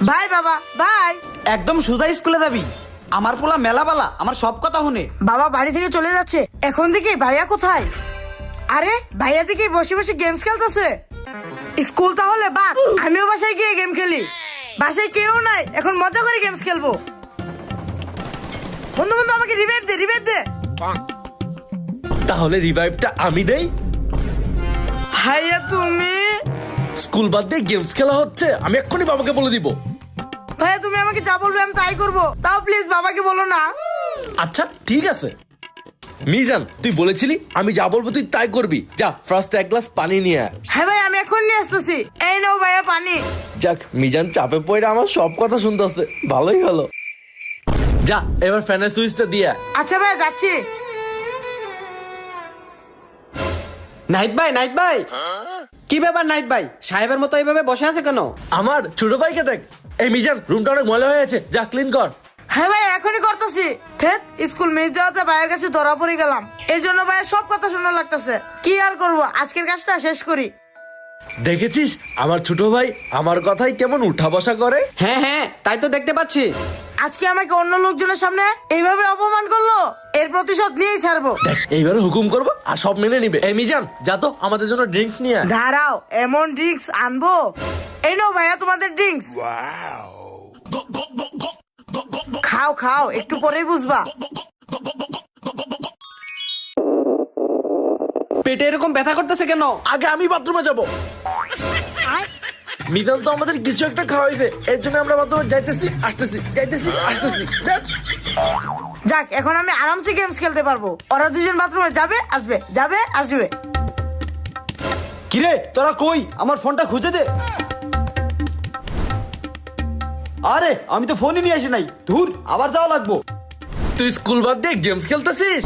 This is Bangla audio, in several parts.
ভাই বাবা ভাই, একদম সোজা স্কুলে যাবি। আমার পোলা মেলা বালা, আমার সব কথা শুনে। বাবা বাড়ি থেকে চলে যাচ্ছে এখন থেকে। ভাইয়া কোথায়? আরে ভাইয়া দিকে বসে বসে গেমস খেলতেছে। স্কুল তাহলে বাদ, আমিও বাসায় গিয়ে গেম খেলি। বাসায় কেউ নাই, এখন মজা করে গেমস খেলবো। বন্ধু বন্ধু আমাকে রিভাইভ দে, রিভাইভ দে। তাহলে রিভাইভটা আমি দেই। ভাইয়া তুমি? স্কুল বাদ দিয়ে গেমস খেলা হচ্ছে, আমি এক্ষুনি বাবাকে বলে দিব। ভাইয়া তুমি আমাকে যা বলবে আমি তাই করবো, তাও প্লিজ বাবাকে বলো না। আচ্ছা ঠিক আছে। মিজান, তুই বলেছিলি আমি যা বলবো তুই তাই করবি। যা ফার্স্ট এক গ্লাস পানি নিয়ে আয়। হ্যাঁ ভাই আমি এখন নিয়ে আসতেছি। এই নাও ভাইয়া পানি। যাক, মিজান চাপে পড়ে আমার সব কথা শুনতেছে, ভালোই হলো। যা এবার ফ্যানের সুইচটা দিয়ে আয়। আচ্ছা ভাইয়া যাচ্ছি। নাহিদ ভাই, নাহিদ ভাই, কি ব্যাপার নাহিদ ভাই? সাহেবের মতো এইভাবে বসে আছে কেন? আমার ছোট ভাইকে দেখ। এই মিজান, রুমটা অনেক ময়লা হয়ে আছে, যা ক্লিন কর। হ্যাঁ ভাই এখনই করতেছি। স্কুল মিস দেওয়াতে ভাইয়ের কাছে ধরা পড়ে গেলাম, এই জন্য ভাইয়ের সব কথা শোনা লাগতেছে। কি আর করবো, আজকের কাজটা শেষ করি। দেখেছিস আমার ছোট ভাই আমার কথাই কেমন উঠা বসা করে। হ্যাঁ হ্যাঁ, তাই তো দেখতে পাচ্ছি। আজকে আমাকে অন্য লোকজনের সামনে এইভাবে অপমান করলো, এর প্রতিশোধ নিয়েই ছাড়বো। দেখ এইবারে হুকুম করবো আর সব মেনে নিবে। এই মিজান যা তো আমাদের জন্য ড্রিঙ্কস নিয়ে আয়। দাঁড়াও, এমন ড্রিঙ্কস আনবো। এই নাও ভাইয়া তোমাদের ড্রিঙ্কস। খাও খাও, একটু পরেই বুঝবা। পেটে এরকম ব্যথা করতেছে কেন? আগে আমি বাথরুমে যাব। মিজান তো আমাদের কিছু একটা খাওয়াইছে, এর জন্য আমরা বাথরুমে যাইতেছি আসতেছি, যাইতেছি আসতেছি। দেখ। যাক এখন আমি আরামসে গেমস খেলতে পারবো। ওরা দুজন বাথরুমে যাবে আসবে, যাবে আসবে। কিরে তোরা কই? আমার ফোনটা খুঁজে দে। আরে আমি তো ফোনই নিয়ে আসি নাই। ধুর, আবার যাওয়া লাগবো। তুই স্কুল বাদ দিয়ে গেমস খেলতেছিস?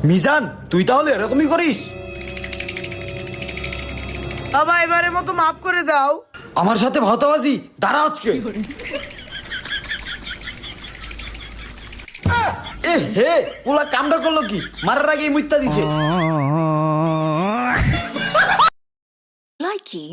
মিজান তুই তাহলে এরকমই করিস? বাবা এবারের মতো মাফ করে দাও। আমার সাথে ভাতাবাজি, দাঁড়া আজকে। এ হে, ওলা কামটা করলো কি? মারার আগে মুইত্যা দিছে। Likey